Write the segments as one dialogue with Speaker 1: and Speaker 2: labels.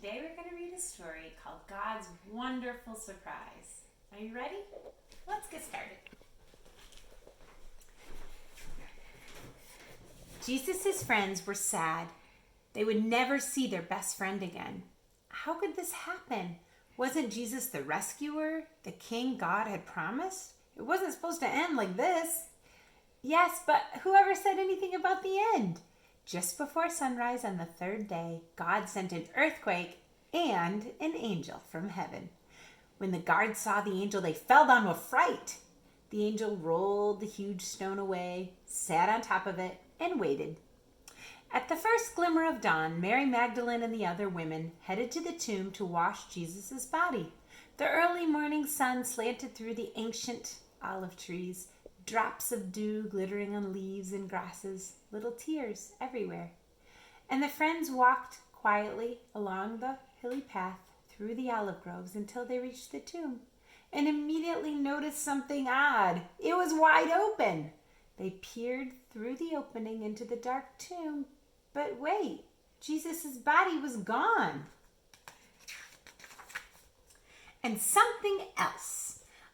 Speaker 1: Today we're going to read a story called God's Wonderful Surprise. Are you ready? Let's get started. Jesus' friends were sad. They would never see their best friend again. How could this happen? Wasn't Jesus the rescuer, the king God had promised? It wasn't supposed to end like this. Yes, but whoever said anything about the end? Just before sunrise on the third day, God sent an earthquake and an angel from heaven. When the guards saw the angel, they fell down with fright. The angel rolled the huge stone away, sat on top of it, and waited. At the first glimmer of dawn, Mary Magdalene and the other women headed to the tomb to wash Jesus' body. The early morning sun slanted through the ancient olive trees, drops of dew glittering on leaves and grasses, little tears everywhere. And the friends walked quietly along the hilly path through the olive groves until they reached the tomb, and immediately noticed something odd. It was wide open. They peered through the opening into the dark tomb, but wait, Jesus' body was gone. And something else.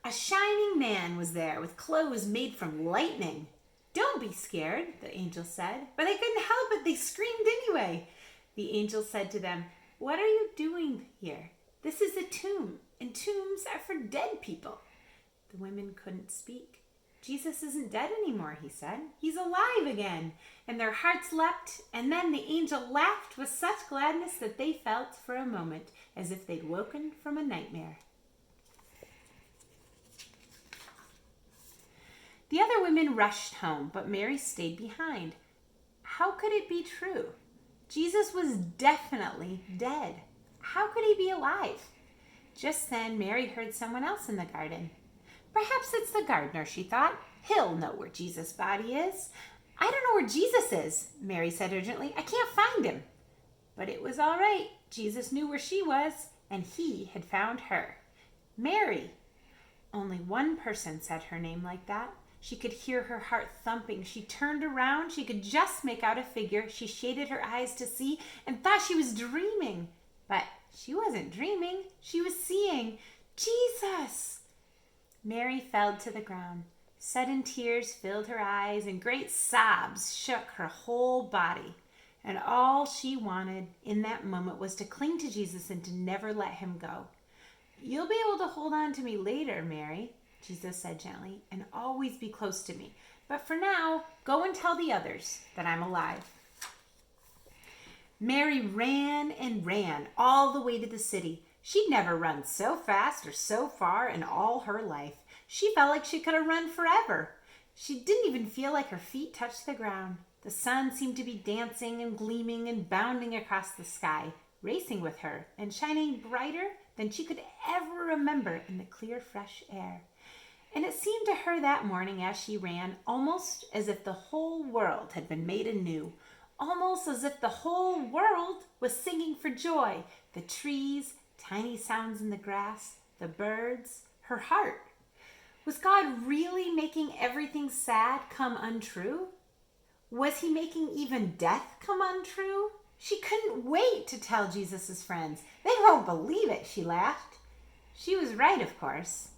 Speaker 1: A shining man was there with clothes made from lightning. Don't be scared, the angel said. But they couldn't help it. They screamed anyway. The angel said to them, "What are you doing here? This is a tomb, and tombs are for dead people." The women couldn't speak. "Jesus isn't dead anymore," he said. "He's alive again." And their hearts leapt, and then the angel laughed with such gladness that they felt for a moment as if they'd woken from a nightmare. The other women rushed home, but Mary stayed behind. How could it be true? Jesus was definitely dead. How could he be alive? Just then, Mary heard someone else in the garden. Perhaps it's the gardener, she thought. He'll know where Jesus' body is. "I don't know where Jesus is," Mary said urgently. "I can't find him." But it was all right. Jesus knew where she was, and he had found her. Mary. Only one person said her name like that. She could hear her heart thumping. She turned around. She could just make out a figure. She shaded her eyes to see and thought she was dreaming. But she wasn't dreaming. She was seeing Jesus. Mary fell to the ground. Sudden tears filled her eyes and great sobs shook her whole body. And all she wanted in that moment was to cling to Jesus and to never let him go. "You'll be able to hold on to me later, Mary," Jesus said gently, "and always be close to me. But for now, go and tell the others that I'm alive." Mary ran and ran all the way to the city. She'd never run so fast or so far in all her life. She felt like she could have run forever. She didn't even feel like her feet touched the ground. The sun seemed to be dancing and gleaming and bounding across the sky, racing with her and shining brighter than she could ever remember in the clear, fresh air. And it seemed to her that morning as she ran almost as if the whole world had been made anew, almost as if the whole world was singing for joy. The trees, tiny sounds in the grass, the birds, her heart. Was God really making everything sad come untrue? Was he making even death come untrue? She couldn't wait to tell Jesus' friends. "They won't believe it," she laughed. She was right, of course.